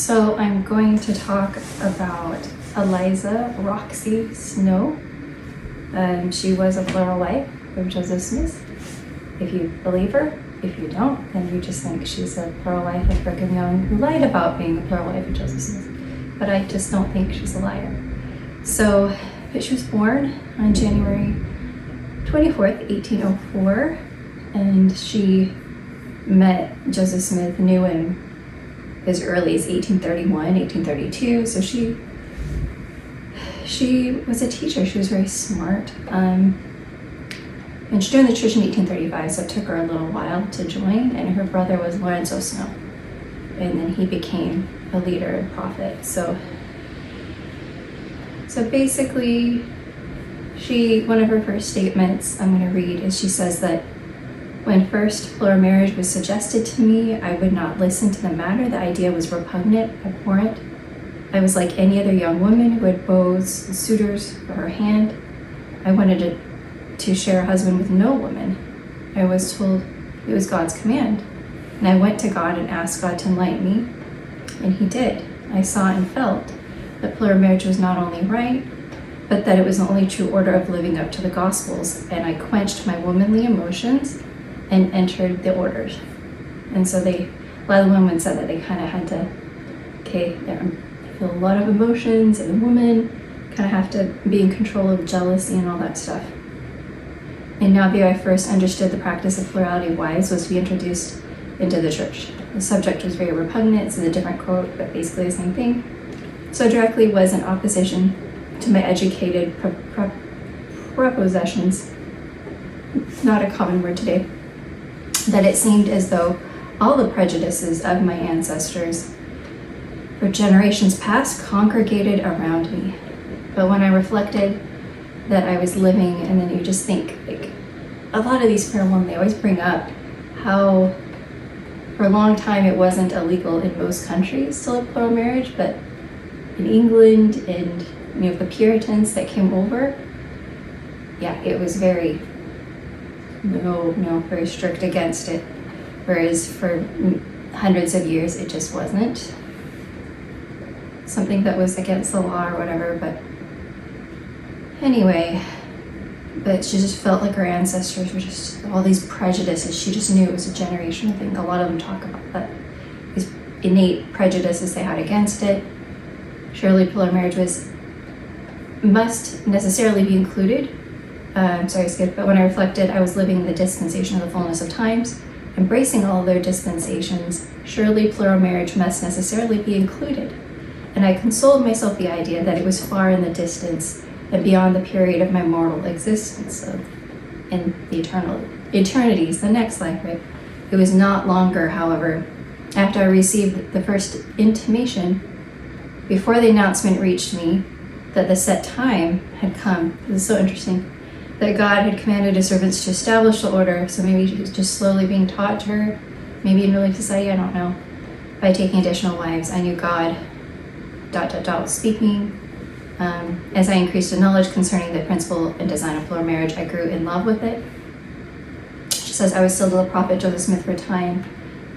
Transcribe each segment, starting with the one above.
So I'm going to talk about Eliza Roxcy Snow. She was a plural wife of Joseph Smith. If you believe her, if you don't, then you just think she's a plural wife of Brigham Young who lied about being a plural wife of Joseph Smith. But I just don't think she's a liar. So, but she was born on January 24th, 1804, and she met Joseph Smith, knew him as early as 1831, 1832. So she was a teacher. She was very smart. And she joined the church in 1835, so it took her a little while to join. And her brother was Lorenzo Snow, and then he became a leader and prophet. So basically, one of her first statements I'm going to read is she says that when first plural marriage was suggested to me, I would not listen to the matter. The idea was repugnant, abhorrent. I was like any other young woman who had beaux and suitors for her hand. I wanted to share a husband with no woman. I was told it was God's command. And I went to God and asked God to enlighten me, and he did. I saw and felt that plural marriage was not only right, but that it was the only true order of living up to the Gospels. And I quenched my womanly emotions and entered the orders. And so a lot of the women said that they kind of had to, I feel a lot of emotions, and the woman kind of have to be in control of jealousy and all that stuff. In Nauvoo, I first understood the practice of plurality of wives was to be introduced into the church. The subject was very repugnant, it's a different quote, but basically the same thing. So directly was in opposition to my educated prepossessions, not a common word today, that it seemed as though all the prejudices of my ancestors for generations past congregated around me. But when I reflected that I was living, and then you just think, like, a lot of these plural women, they always bring up how for a long time it wasn't illegal in most countries to live plural marriage, but in England and the Puritans that came over, it was very very strict against it, whereas for hundreds of years it just wasn't something that was against the law or whatever. But anyway, but she just felt like her ancestors were just all these prejudices. She just knew it was a generational thing. A lot of them talk about that, these innate prejudices they had against it. Surely plural marriage must necessarily be included. But when I reflected, I was living in the dispensation of the fullness of times, embracing all their dispensations. Surely plural marriage must necessarily be included. And I consoled myself the idea that it was far in the distance and beyond the period of my mortal existence, in the eternities, the next life, right? It was not longer, however, after I received the first intimation, before the announcement reached me that the set time had come. This is so interesting. That God had commanded his servants to establish the order. So maybe she was just slowly being taught to her, maybe in Relief Society, I don't know, by taking additional wives. I knew God, was speaking. As I increased in knowledge concerning the principle and design of plural marriage, I grew in love with it. She says, I was still the prophet Joseph Smith for time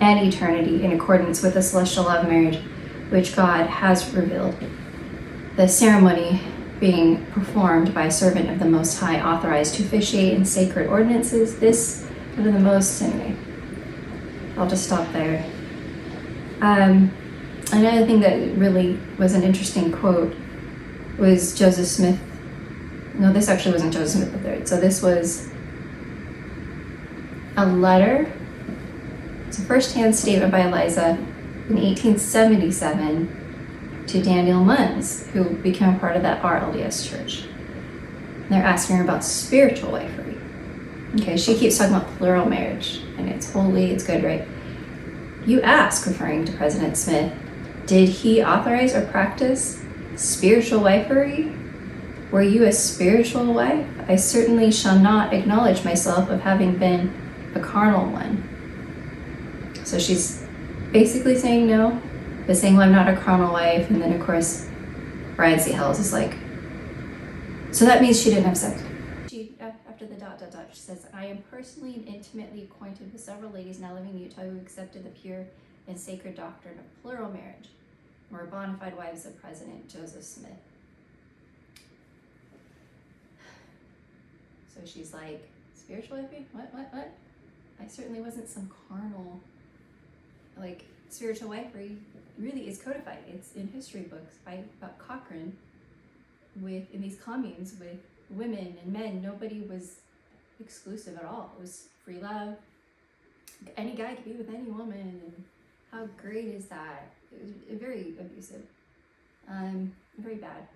and eternity in accordance with the celestial law of marriage, which God has revealed. The ceremony being performed by a servant of the Most High, authorized to officiate in sacred ordinances. This one of the most, anyway, I'll just stop there. Another thing that really was an interesting quote was Joseph Smith. No, this actually wasn't Joseph Smith III. So this was a letter. It's a first-hand statement by Eliza in 1877 to Daniel Munns, who became a part of that RLDS church. And they're asking her about spiritual wifery. Okay, she keeps talking about plural marriage, and it's holy, it's good, right? You ask, referring to President Smith, did he authorize or practice spiritual wifery? Were you a spiritual wife? I certainly shall not acknowledge myself of having been a carnal one. So she's basically saying no, but saying, well, I'm not a carnal wife. And then, of course, Brian C. Hells is like, so that means she didn't have sex. After the ... she says, I am personally and intimately acquainted with several ladies now living in Utah who accepted the pure and sacred doctrine of plural marriage. were bona fide wives of President Joseph Smith. So she's like, spiritual wifey? What? I certainly wasn't some carnal, like, spiritual wifery really is codified. It's in history books about Cochrane in these communes with women and men. Nobody was exclusive at all. It was free love. Any guy could be with any woman, and how great is that? It was very abusive, very bad.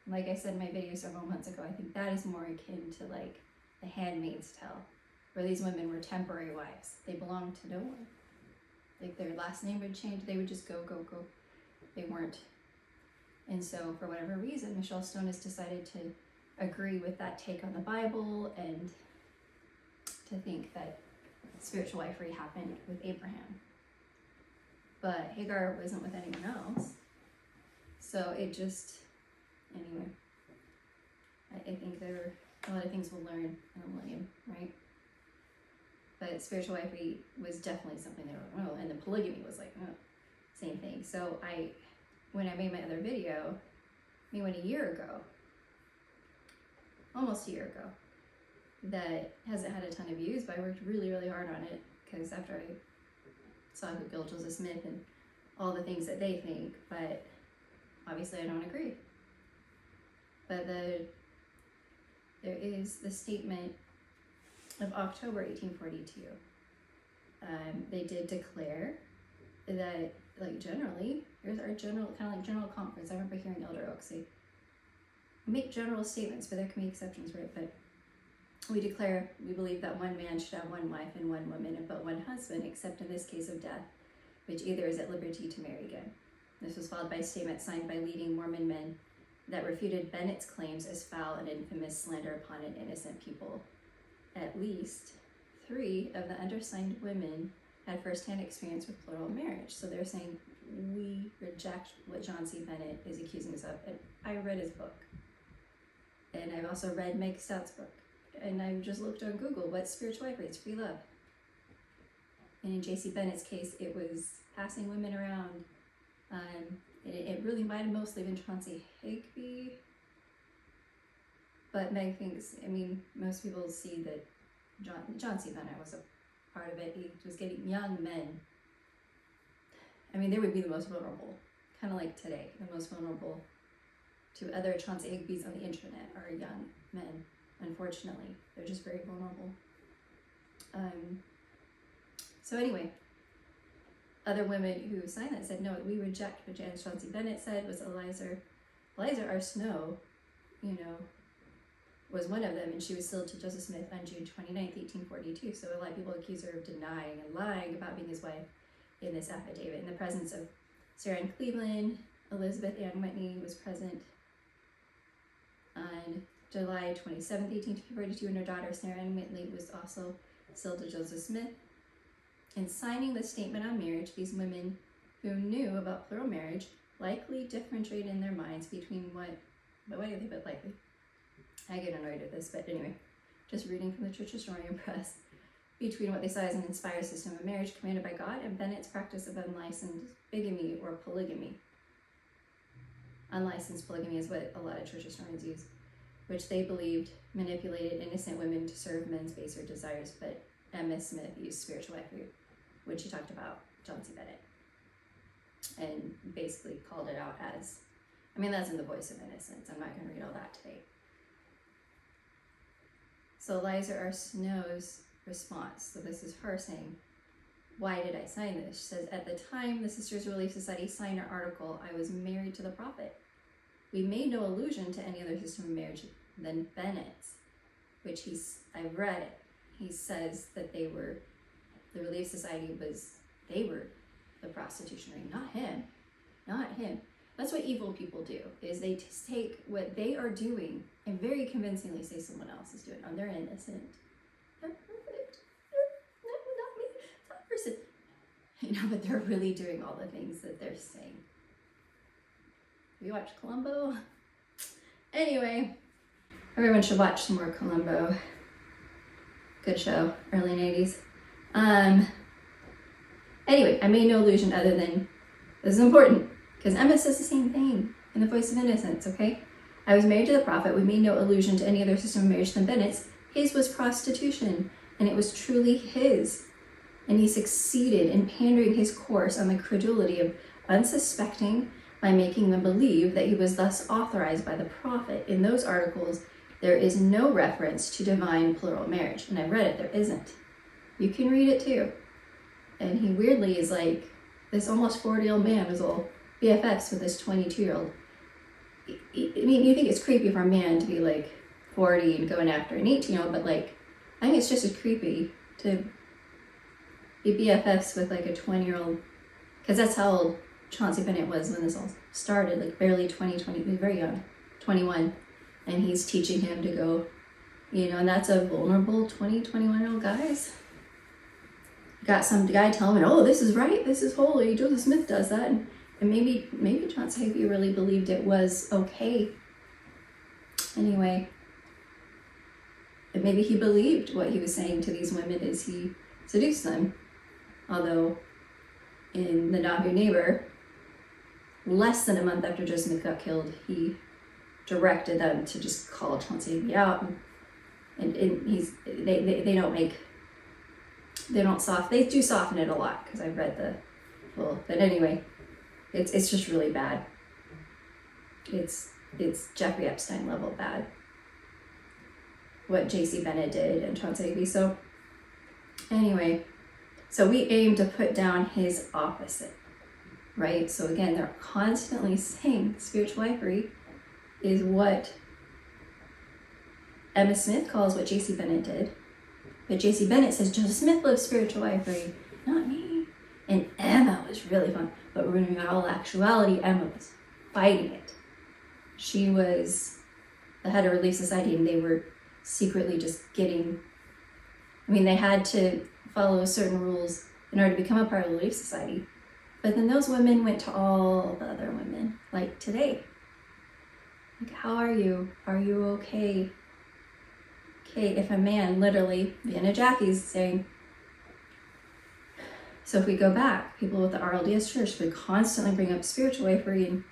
Like I said in my video several months ago, I think that is more akin to like The Handmaid's Tale, where these women were temporary wives. They belonged to no one. Like their last name would change, they would just go. They weren't. And so for whatever reason, Michelle Stone has decided to agree with that take on the Bible and to think that spiritual wifery happened with Abraham. But Hagar wasn't with anyone else. So it just, anyway, I think there are a lot of things we'll learn in the millennium, right? But spiritual wifery was definitely something they were like, oh, and then polygamy was like, oh, same thing. So when I made my other video, a year ago, almost a year ago, that hasn't had a ton of views, but I worked really, really hard on it because after I saw who killed Joseph Smith and all the things that they think, but obviously I don't agree. But there is the statement of October 1842. They did declare that, like, generally, here's our general conference. I remember hearing Elder Roxcy make general statements, but there can be exceptions, right? But we declare, we believe that one man should have one wife and one woman, and but one husband, except in this case of death, which either is at liberty to marry again. This was followed by a statement signed by leading Mormon men that refuted Bennett's claims as foul and infamous slander upon an innocent people. At least 3 of the undersigned women had firsthand experience with plural marriage. So they're saying, we reject what John C. Bennett is accusing us of. And I read his book. And I've also read Meg Stout's book. And I just looked on Google, what's spiritual wifery? It's free love. And in J.C. Bennett's case, it was passing women around. It really might have mostly been Chauncey Higby. But Meg thinks, most people see that John C. Bennett was a part of it. He was getting young men. They would be the most vulnerable, kind of like today. The most vulnerable to other Chauncey Higbys on the internet are young men. Unfortunately, they're just very vulnerable. So anyway, other women who signed that said, no, we reject what Janice Chauncey Bennett said. Was Eliza R. Snow, was one of them, and she was sealed to Joseph Smith on June 29th, 1842. So a lot of people accuse her of denying and lying about being his wife in this affidavit. In the presence of Sarah Ann Cleveland, Elizabeth Ann Whitney was present on July 27th, 1842, and her daughter Sarah Ann Whitney was also sealed to Joseph Smith. In signing the statement on marriage, these women who knew about plural marriage likely differentiated in their minds between why do they put likely? I get annoyed at this, but anyway, just reading from the Church Historian Press, between what they saw as an inspired system of marriage commanded by God and Bennett's practice of unlicensed bigamy or polygamy. Unlicensed polygamy is what a lot of church historians use, which they believed manipulated innocent women to serve men's baser desires, but M.S. Smith used spiritual wifery, which he talked about John C. Bennett, and basically called it out as, that's in the Voice of Innocence. I'm not going to read all that today. So Eliza R. Snow's response, so this is her saying, why did I sign this? She says, at the time the Sisters Relief Society signed our article, I was married to the prophet. We made no allusion to any other system of marriage than Bennett's, which I've read it. He says that the Relief Society they were the prostitution ring, not him. That's what evil people do, is they just take what they are doing and very convincingly say someone else is doing it. Oh, they're innocent. They're perfect. Not me. It's that person. But they're really doing all the things that they're saying. We watch Columbo. Anyway, everyone should watch some more Columbo. Good show, early 90s. Anyway, I made no allusion other than, this is important, Because Emma says the same thing in the voice of innocence, okay? I was married to the prophet. We made no allusion to any other system of marriage than Bennett's. His was prostitution, and it was truly his. And he succeeded in pandering his course on the credulity of unsuspecting by making them believe that he was thus authorized by the prophet. In those articles, there is no reference to divine plural marriage. And I read it, there isn't. You can read it too. And he weirdly is like, this almost 40-year-old man was all BFFs with this 22-year-old. I mean, you think it's creepy for a man to be like 40 and going after an 18-year-old, but like, I think it's just as creepy to be BFFs with like a 20-year-old, because that's how old Chauncey Bennett was when this all started, like barely 20, he was very young, 21, and he's teaching him to go, and that's a vulnerable 20, 21-year-old guys. Got some guy telling him, oh, this is right, this is holy, Joseph Smith does that, and maybe Chauncey Higby really believed it was okay. Anyway, and maybe he believed what he was saying to these women as he seduced them. Although in the Nauvoo Neighbor, less than a month after Joseph Smith got killed, he directed them to just call Chauncey Higby out, and they do soften it a lot, because I've read the full, but anyway, it's just really bad. It's Jeffrey Epstein level bad, what J.C. Bennett did and Chauncey Higby. So anyway, so we aim to put down his opposite, right? So again, they're constantly saying spiritual wifery is what Emma Smith calls what J.C. Bennett did. But J.C. Bennett says Joseph Smith loves spiritual wifery, not me. And Emma was really fun. But in all actuality, Emma was fighting it. She was the head of Relief Society, and they were secretly just getting, they had to follow certain rules in order to become a part of the Relief Society. But then those women went to all the other women, like today. Like, how are you? Are you okay? Okay, if a man, literally, Vienna Jackie's saying, so if we go back, people with the RLDS Church would constantly bring up spiritual wifery, and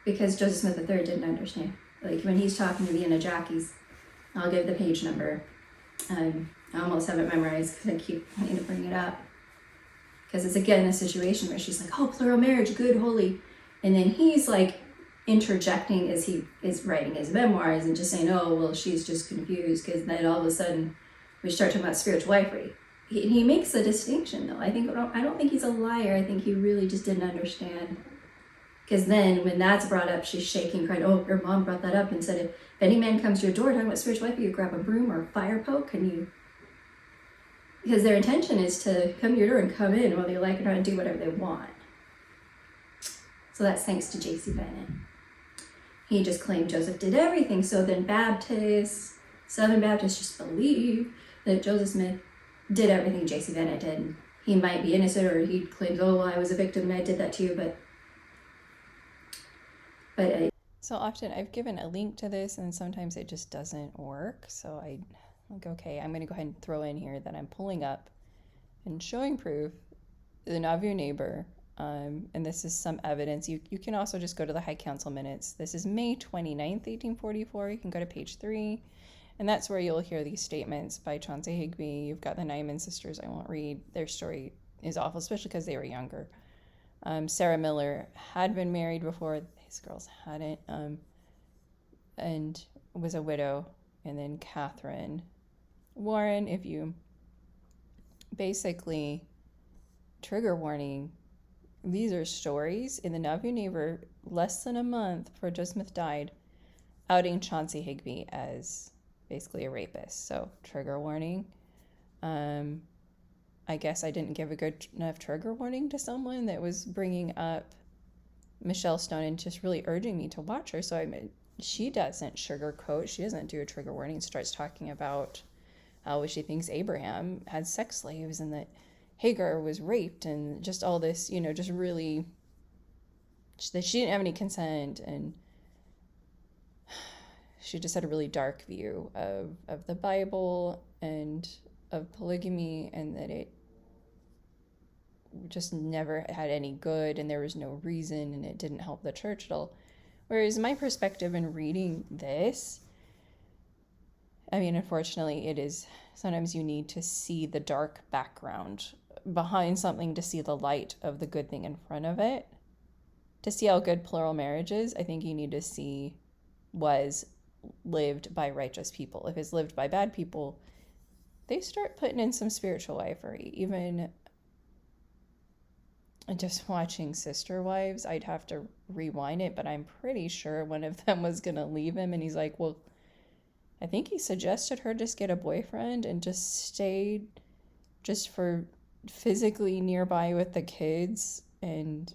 because Joseph Smith III didn't understand. Like when he's talking to Vienna Jackie's, I'll give the page number. I almost have it memorized because I keep wanting to bring it up. Because it's again a situation where she's like, oh, plural marriage, good, holy. And then he's like interjecting as he is writing his memoirs and just saying, oh, well, she's just confused, because then all of a sudden we start talking about spiritual wifery. He makes a distinction though. I don't think he's a liar. I think he really just didn't understand. Because then when that's brought up, she's shaking, crying, oh, your mom brought that up and said, if any man comes to your door talking about spiritual wifery, you grab a broom or a fire poke, and you, because their intention is to come to your door and come in whether you like it or not and do whatever they want. So that's thanks to J.C. Bennett. He just claimed Joseph did everything. So then Southern Baptists just believe that Joseph Smith did everything J.C. Bennett did. He might be innocent, or he claims, oh, well, I was a victim and I did that too, but so often I've given a link to this and sometimes it just doesn't work. So I like, okay, I'm going to go ahead and throw in here that I'm pulling up and showing proof the Nauvoo Neighbor. And this is some evidence. You can also just go to the High Council minutes. This is May 29th, 1844. You can go to page 3. And that's where you'll hear these statements by Chauncey Higby. You've got the Nyman sisters. I won't read. Their story is awful, especially because they were younger. Sarah Miller had been married before. These girls hadn't. And was a widow. And then Catherine Warren, if you basically, trigger warning, these are stories in the Nauvoo Neighbor less than a month before Joseph Smith died, outing Chauncey Higby as basically a rapist. So trigger warning. I guess I didn't give a good enough trigger warning to someone that was bringing up Michelle Stone and just really urging me to watch her. So she doesn't sugarcoat. She doesn't do a trigger warning. Starts talking about how she thinks Abraham had sex slaves and that Hagar was raped and just all this, just really, that she didn't have any consent, and she just had a really dark view of the Bible and of polygamy, and that it just never had any good, and there was no reason, and it didn't help the church at all. Whereas my perspective in reading this, I mean, unfortunately, it is sometimes you need to see the dark background behind something to see the light of the good thing in front of it. To see how good plural marriage is, I think you need to see was lived by righteous people. If it's lived by bad people, they start putting in some spiritual wifery. Even just watching Sister Wives, I'd have to rewind it, but I'm pretty sure one of them was going to leave him, and he's like, well, I think he suggested her just get a boyfriend and just stay just for physically nearby with the kids and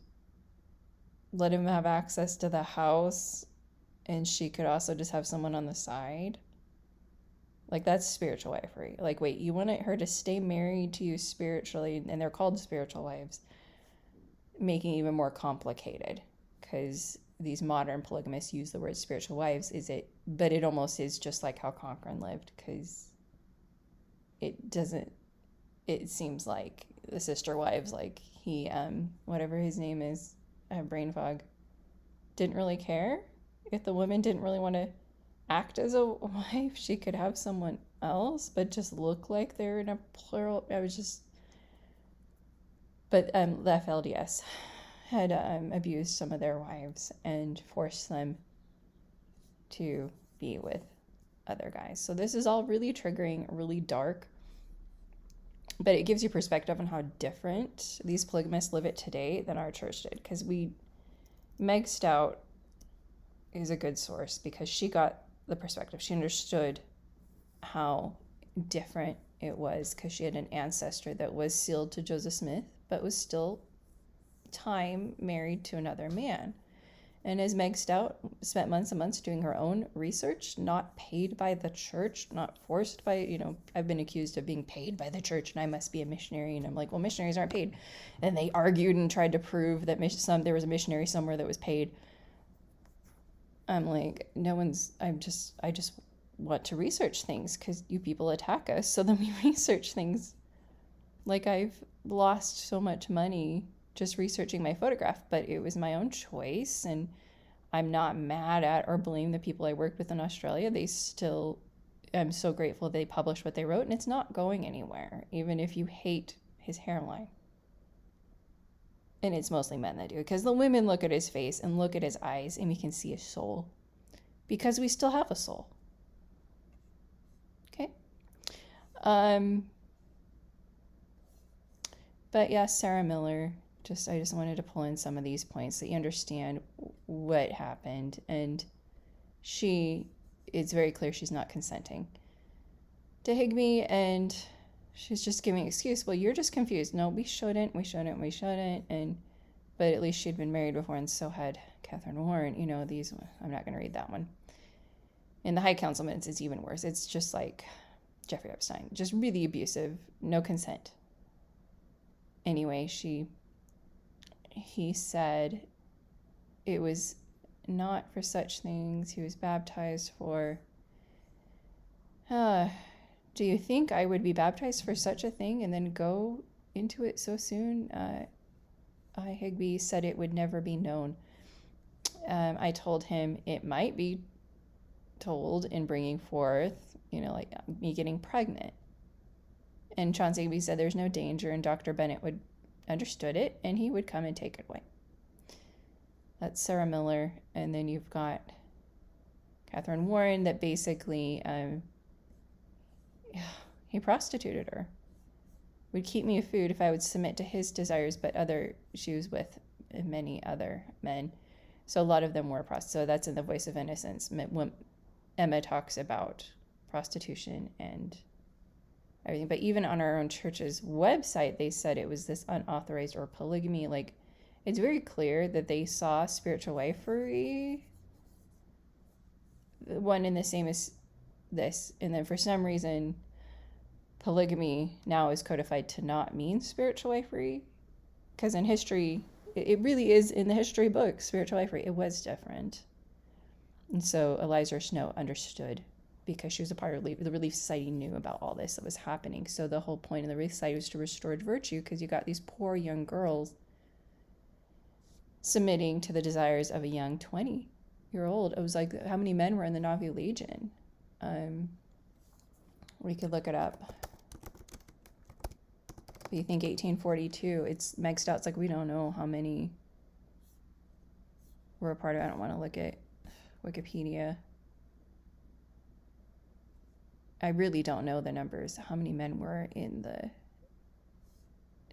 let him have access to the house, and she could also just have someone on the side. Like, that's spiritual wifery. Like, wait, you wanted her to stay married to you spiritually, and they're called spiritual wives, making it even more complicated, because these modern polygamists use the word spiritual wives, but it almost is just like how Cochran lived, because it seems like the sister wives, like he, whatever his name is, I have brain fog, didn't really care. If the woman didn't really want to act as a wife, she could have someone else, but just look like they're in a plural. But the FLDS had abused some of their wives and forced them to be with other guys. So this is all really triggering, really dark, but it gives you perspective on how different these polygamists live it today than our church did. Because Meg Stout is a good source because she got the perspective. She understood how different it was, because she had an ancestor that was sealed to Joseph Smith, but was still married to another man. And as Meg Stout spent months and months doing her own research, not paid by the church, not forced by, I've been accused of being paid by the church and I must be a missionary. And I'm like, well, missionaries aren't paid. And they argued and tried to prove that there was a missionary somewhere that was paid. I'm like, I just want to research things because you people attack us. So then we research things. Like, I've lost so much money just researching my photograph, but it was my own choice, and I'm not mad at or blame the people I worked with in Australia. I'm so grateful they published what they wrote, and it's not going anywhere, even if you hate his hairline. And it's mostly men that do it, because the women look at his face and look at his eyes, and we can see his soul, because we still have a soul. Okay? But yeah, Sarah Miller, I just wanted to pull in some of these points so you understand what happened. And it's very clear she's not consenting to Higbee, and she's just giving an excuse. Well, you're just confused. No, we shouldn't. But at least she'd been married before, and so had Catherine Warren. I'm not going to read that one. In the High Councilman, it's even worse. It's just like Jeffrey Epstein, just really abusive, no consent. Anyway, he said it was not for such things he was baptized for. Do you think I would be baptized for such a thing and then go into it so soon? Higbee said it would never be known. I told him it might be told in bringing forth, like me getting pregnant. And Chauncey Higbee said there's no danger, and Dr. Bennett understood it, and he would come and take it away. That's Sarah Miller. And then you've got Catherine Warren, that basically he prostituted her. Would keep me food if I would submit to his desires, but she was with many other men. So a lot of them were prostitutes. So that's in The Voice of Innocence. When Emma talks about prostitution and everything. But even on our own church's website, they said it was this unauthorized or polygamy. Like, it's very clear that they saw spiritual wifery one and the same as this. And then for some reason, polygamy now is codified to not mean spiritual wifery. Because in history, it really is in the history books, spiritual wifery. It was different. And so Eliza Snow understood because she was a part of the Relief Society, knew about all this that was happening. So the whole point of the Relief Society was to restore virtue, because you got these poor young girls submitting to the desires of a young 20-year-old. It was like, how many men were in the Nauvoo Legion? We could look it up. You think 1842, it's Meg Stout's like, we don't know how many were a part of it. I don't want to look at Wikipedia. I really don't know the numbers, how many men were in the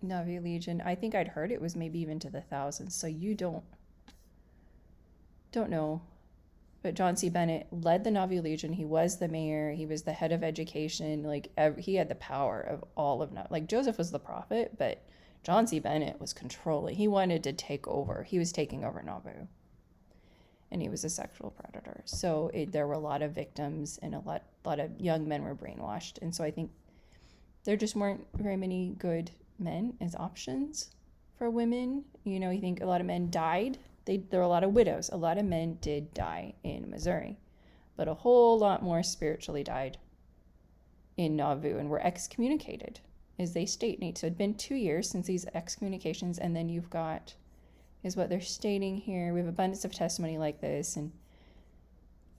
Nauvoo Legion. I think I'd heard it was maybe even to the thousands, so you don't know. But John C. Bennett led the Nauvoo Legion. He was the mayor. He was the head of education. Like, he had the power of all of Nauvoo. Like, Joseph was the prophet, but John C. Bennett was controlling. He wanted to take over. He was taking over Nauvoo. And he was a sexual predator. So there were a lot of victims, and a lot of young men were brainwashed. And so I think there just weren't very many good men as options for women. You know, you think a lot of men died. There were a lot of widows. A lot of men did die in Missouri, but a whole lot more spiritually died in Nauvoo and were excommunicated, as they state, Nate. So it'd been 2 years since these excommunications, and then you've got, is what they're stating here. We have abundance of testimony like this,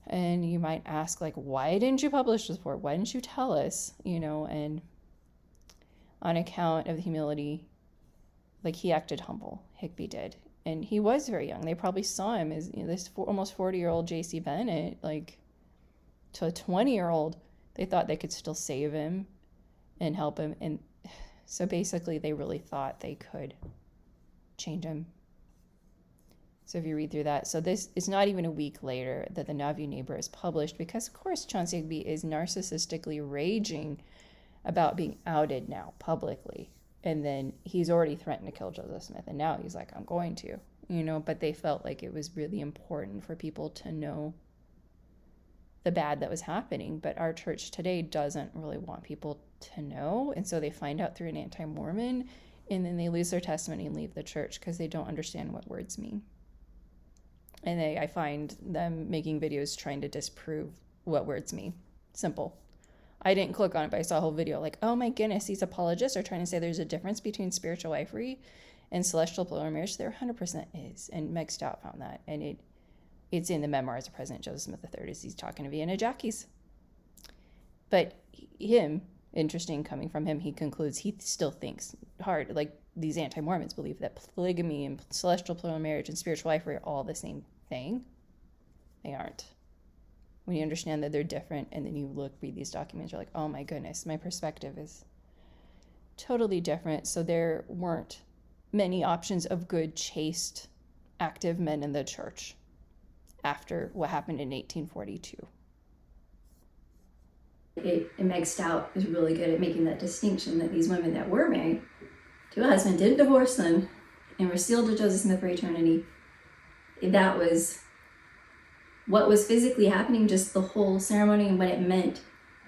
and you might ask, like, why didn't you publish this before? Why didn't you tell us? You know, and on account of the humility, like, he acted humble. Higby did. And he was very young. They probably saw him as, you know, this almost 40-year-old J.C. Bennett, like, to a 20-year-old, they thought they could still save him and help him. And so basically they really thought they could change him. So if you read through that, so this is not even a week later that the Nauvoo Neighbor is published, because of course Chauncey Higby is narcissistically raging about being outed now publicly. And then he's already threatened to kill Joseph Smith, and now he's like, I'm going to, you know. But they felt like it was really important for people to know the bad that was happening. But our church today doesn't really want people to know. And so they find out through an anti-Mormon, and then they lose their testimony and leave the church because they don't understand what words mean. And I find them making videos trying to disprove what words mean. Simple. I didn't click on it, but I saw a whole video like, oh my goodness, these apologists are trying to say there's a difference between spiritual wifery and celestial plural marriage. There 100% is. And Meg Stout found that. And it's in the memoirs of President Joseph Smith III as he's talking to Vienna Jackies. But him, interesting coming from him, he concludes he still thinks hard, like these anti-Mormons believe that polygamy and celestial plural marriage and spiritual wifery are all the same thing. They aren't. When you understand that they're different, and then you read these documents, you're like, oh my goodness, my perspective is totally different. So there weren't many options of good, chaste, active men in the church after what happened in 1842. And Meg Stout is really good at making that distinction that these women that were married to a husband, didn't divorce them, and were sealed to Joseph Smith for eternity. That was what was physically happening, just the whole ceremony and what it meant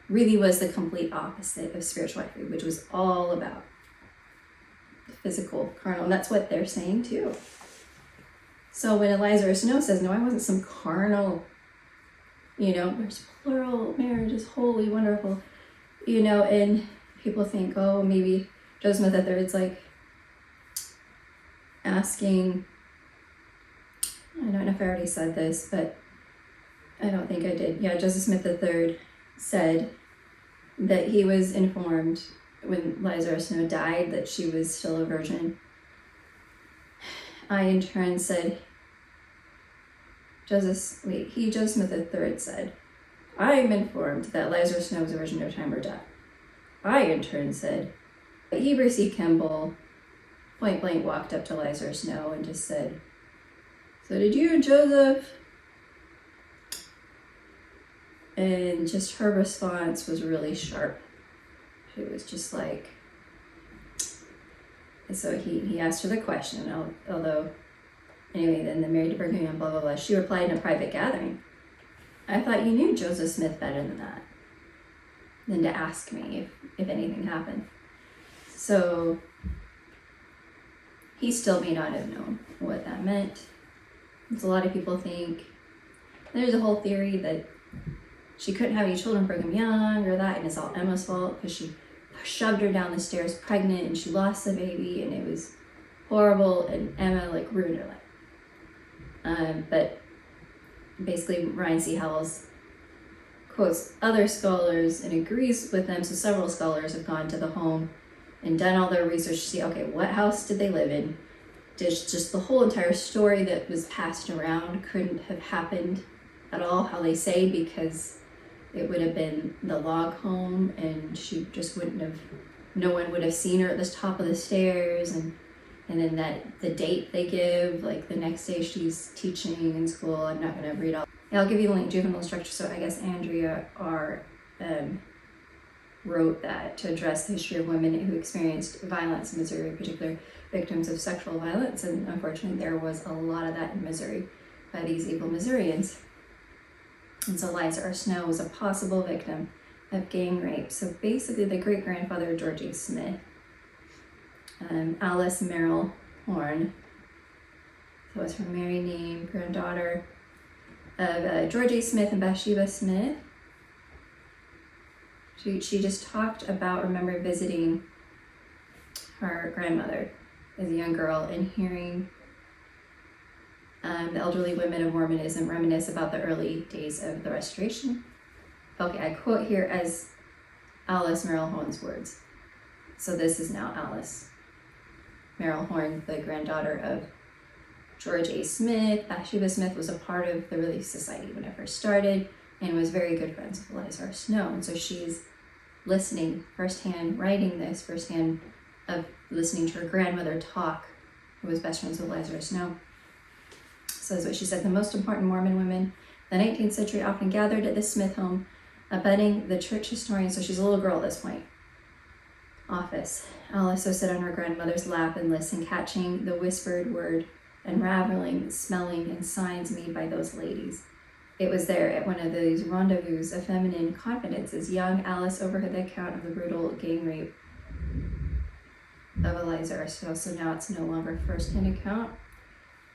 really was the complete opposite of spiritual wifery, which was all about physical, carnal. And that's what they're saying too. So when Eliza Snow says, no, I wasn't some carnal, there's plural marriage is holy, wonderful, and people think, oh, maybe Joseph Smith III's like asking, I don't know if I already said this, but I don't think I did. Yeah, Joseph Smith III said that he was informed when Eliza Snow died that she was still a virgin. I in turn said, Joseph Smith III said, I am informed that Eliza Snow was a virgin no time or death. I in turn said, Heber C. Kimball point blank walked up to Eliza Snow and just said, so did you, Joseph? And just her response was really sharp. She was just like, and so he asked her the question, although, anyway, then the married to Brigham, blah, blah, blah. She replied in a private gathering, I thought you knew Joseph Smith better than that, than to ask me if anything happened. So he still may not have known what that meant. As a lot of people think, there's a whole theory that she couldn't have any children, Brigham Young or that, and it's all Emma's fault because she shoved her down the stairs pregnant and she lost the baby and it was horrible, and Emma like ruined her life. But basically Ryan C. Howells quotes other scholars and agrees with them. So several scholars have gone to the home and done all their research to see, okay, what house did they live in? Just the whole entire story that was passed around couldn't have happened at all, how they say, because it would have been the log home and she just wouldn't have, no one would have seen her at the top of the stairs. And then that the date they give, like the next day she's teaching in school. I'm not going to read all. I'll give you the link, Juvenile Structure. So I guess Andrea wrote that to address the history of women who experienced violence in Missouri, in particular victims of sexual violence. And unfortunately, there was a lot of that in Missouri by these evil Missourians. And so Eliza R. Snow was a possible victim of gang rape. So basically the great-grandfather of George A. Smith, Alice Merrill Horn, that was her married name, granddaughter of George A. Smith and Bathsheba Smith. She just talked about, remember visiting her grandmother as a young girl and hearing the elderly women of Mormonism reminisce about the early days of the Restoration. Okay, I quote here as Alice Merrill Horn's words. So this is now Alice Merrill Horn, the granddaughter of George A. Smith. Bathsheba Smith was a part of the Relief Society when it first started and was very good friends with Eliza R. Snow. And so she's listening firsthand, writing this firsthand, of listening to her grandmother talk, who was best friends with Eliza R. Snow. So that's what she said. The most important Mormon women of the 19th century often gathered at the Smith home, abetting the church historian, so she's a little girl at this point, office. Alice would sit on her grandmother's lap and listen, catching the whispered word, unraveling, smelling, and signs made by those ladies. It was there at one of these rendezvous of feminine confidences young Alice overheard the account of the brutal gang rape of Eliza R. Snow. So now it's no longer first-hand account.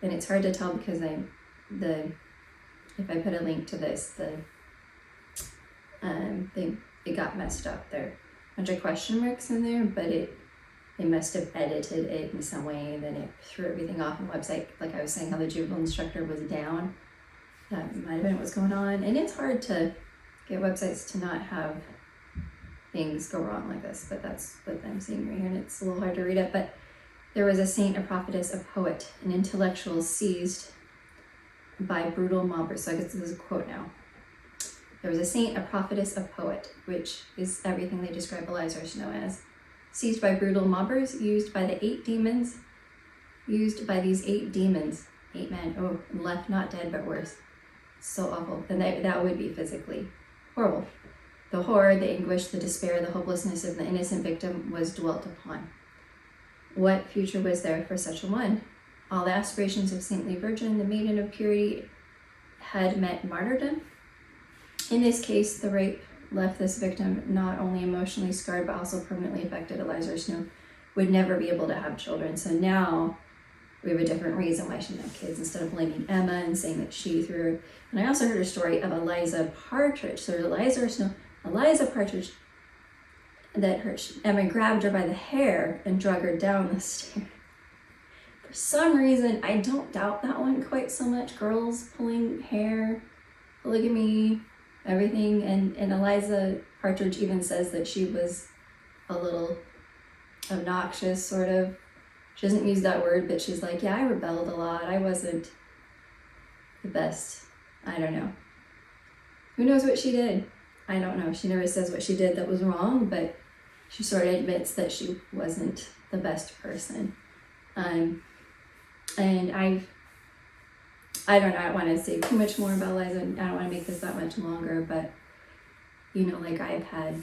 And it's hard to tell because if I put a link to this, it got messed up. There are a bunch of question marks in there, but they must have edited it in some way, and then it threw everything off on the website. Like I was saying, how the juvenile instructor was down. That might have been what's going on. And it's hard to get websites to not have things go wrong like this, but that's what I'm seeing right here, and it's a little hard to read it. But there was a saint, a prophetess, a poet, an intellectual seized by brutal mobbers. So I guess this is a quote now. There was a saint, a prophetess, a poet, which is everything they describe Eliza R. Snow as, seized by brutal mobbers, used by these 8 demons, 8 men, left not dead but worse. So awful. And that would be physically horrible. The horror, the anguish, the despair, the hopelessness of the innocent victim was dwelt upon. What future was there for such a one? All the aspirations of saintly virgin, the maiden of purity, had met martyrdom. In this case, the rape left this victim not only emotionally scarred, but also permanently affected. Eliza R. Snow would never be able to have children. So now we have a different reason why she didn't have kids, instead of blaming Emma and saying that she threw her. And I also heard a story of Eliza Partridge. So Eliza Partridge, that Emma grabbed her by the hair and drug her down the stairs. For some reason, I don't doubt that one quite so much. Girls pulling hair, polygamy, everything. And Eliza Partridge even says that she was a little obnoxious, sort of. She doesn't use that word, but she's like, yeah, I rebelled a lot. I wasn't the best. I don't know. Who knows what she did? I don't know. She never says what she did that was wrong, but she sort of admits that she wasn't the best person. And I don't know, I don't want to say too much more about Eliza. I don't want to make this that much longer, but like I've had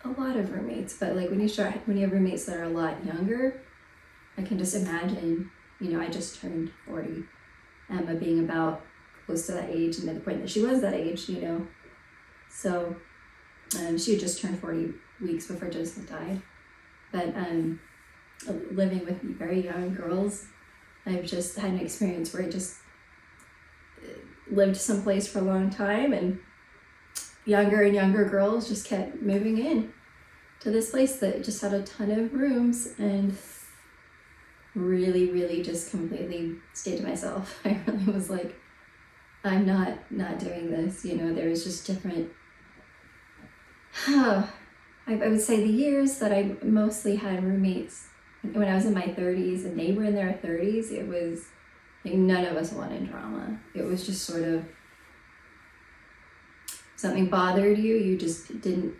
a lot of roommates, but like when you have roommates that are a lot younger, I can just imagine, I just turned 40, Emma being about close to that age, and at the point that she was that age, So she had just turned 40 weeks before Joseph died. But living with very young girls, I've just had an experience where I just lived someplace for a long time, and younger and younger girls just kept moving in to this place that just had a ton of rooms, and really, really just completely stayed to myself. I really was like, I'm not doing this. You know, there was just different, I would say the years that I mostly had roommates when I was in my 30s and they were in their 30s, it was like none of us wanted drama. It was just sort of, something bothered you, you just didn't,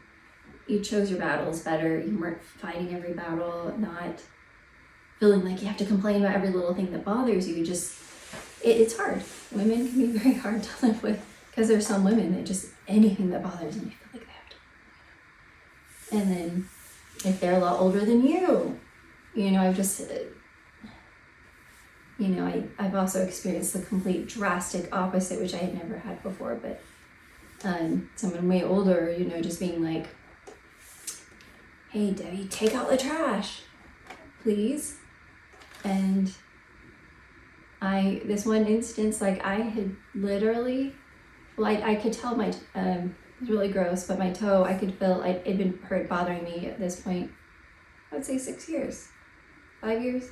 you chose your battles better. You weren't fighting every battle, not feeling like you have to complain about every little thing that bothers you. Just, it's hard. Women can be very hard to live with, because there's some women that just, anything that bothers them, you feel like they have to. And then if they're a lot older than you, you know, I've just, you know, I've also experienced the complete drastic opposite, which I had never had before, but someone way older, you know, just being like, hey, Debbie, take out the trash, please. And this one instance, like I had literally, well, I could tell my, it was really gross, but my toe, I could feel, it'd been bothering me at this point, I would say 6 years, 5 years.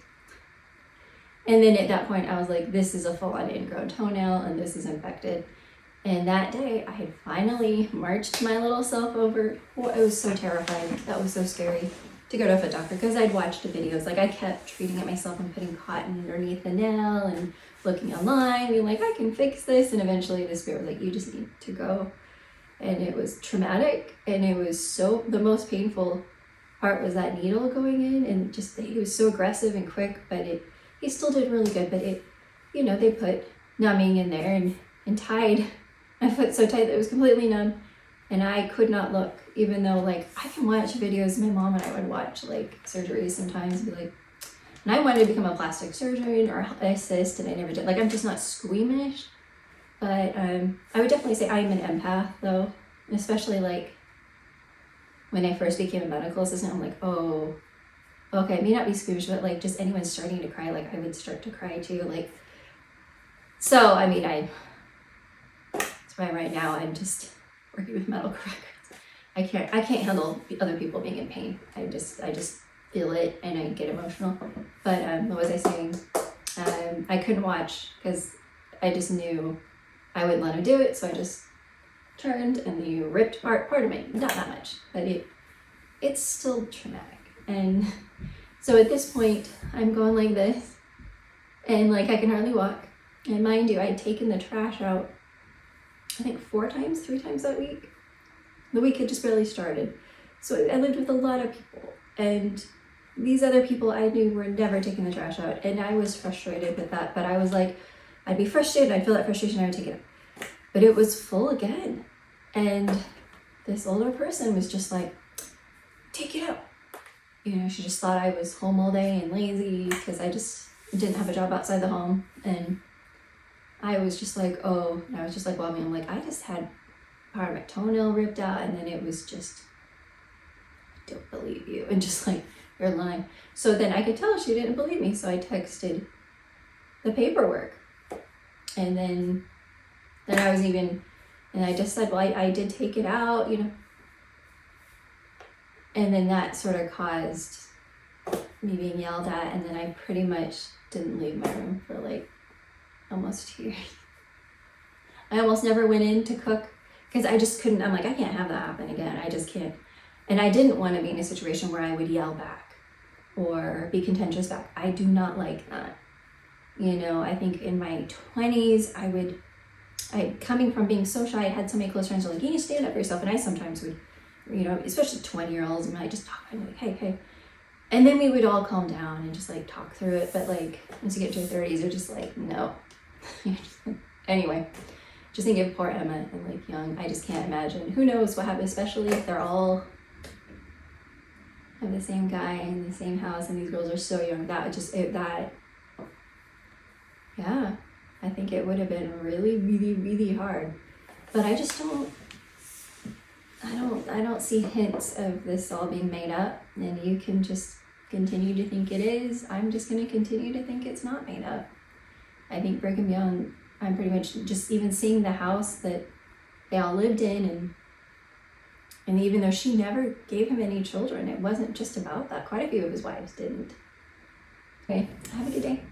And then at that point, I was like, this is a full-on ingrown toenail and this is infected. And that day, I had finally marched my little self over. Well, it was so terrifying. That was so scary to go to a foot doctor, because I'd watched the videos. Like, I kept treating it myself and putting cotton underneath the nail and looking online, being like, I can fix this. And eventually the spirit was like, you just need to go. And it was traumatic. And it was so, the most painful part was that needle going in. And just, it was so aggressive and quick, but he still did really good. But it, you know, they put numbing in there and tied my foot so tight that it was completely numb, and I could not look, even though, like, I can watch videos. My mom and I would watch, like, surgeries sometimes and be like, and I wanted to become a plastic surgeon or assist, and I never did. Like, I'm just not squeamish, but I would definitely say I'm an empath, though, especially, like, when I first became a medical assistant, I'm like, oh, okay, I may not be squeamish, but, like, just anyone starting to cry, like, I would start to cry, too, like, so, I mean, that's why right now I'm just working with medical records. I can't handle other people being in pain. I just feel it and I get emotional. But what was I saying? I couldn't watch because I just knew I wouldn't let him do it. So I just turned and he ripped part of me. Not that much, but it's still traumatic. And so at this point, I'm going like this, and like I can hardly walk. And mind you, I'd taken the trash out, I think 3 times that week. The week had just barely started. So I lived with a lot of people, and these other people I knew were never taking the trash out, and I was frustrated with that. But I was like, I'd be frustrated, I'd feel that frustration, I would take it out. But it was full again. And this older person was just like, take it out. You know, she just thought I was home all day and lazy because I just didn't have a job outside the home. And I was just like, oh, and I was just like, well, I mean, I'm like, I just had part of my toenail ripped out, and then it was just, I don't believe you, and just like, you're lying. So then I could tell she didn't believe me, so I texted the paperwork, and then I was even, and I just said, well, I did take it out, you know, and then that sort of caused me being yelled at, and then I pretty much didn't leave my room for like almost 2 years. I almost never went in to cook because I just couldn't. I'm like, I can't have that happen again. I just can't. And I didn't want to be in a situation where I would yell back or be contentious back. I do not like that. You know, I think in my 20s, coming from being so shy, I had so many close friends who were like, you need to stand up for yourself. And I sometimes would, you know, especially 20-year-olds, and I just talk, I'm like, hey. And then we would all calm down and just like talk through it. But like, once you get to your 30s, you're just like, no. Anyway, just think of poor Emma and like young. I just can't imagine. Who knows what happened, especially if they're all have the same guy in the same house and these girls are so young. Yeah, I think it would have been really, really, really hard. But I just I don't see hints of this all being made up, and you can just continue to think it is. I'm just going to continue to think it's not made up. I think Brigham Young, I'm pretty much just even seeing the house that they all lived in, and And even though she never gave him any children, it wasn't just about that. Quite a few of his wives didn't. Okay, have a good day.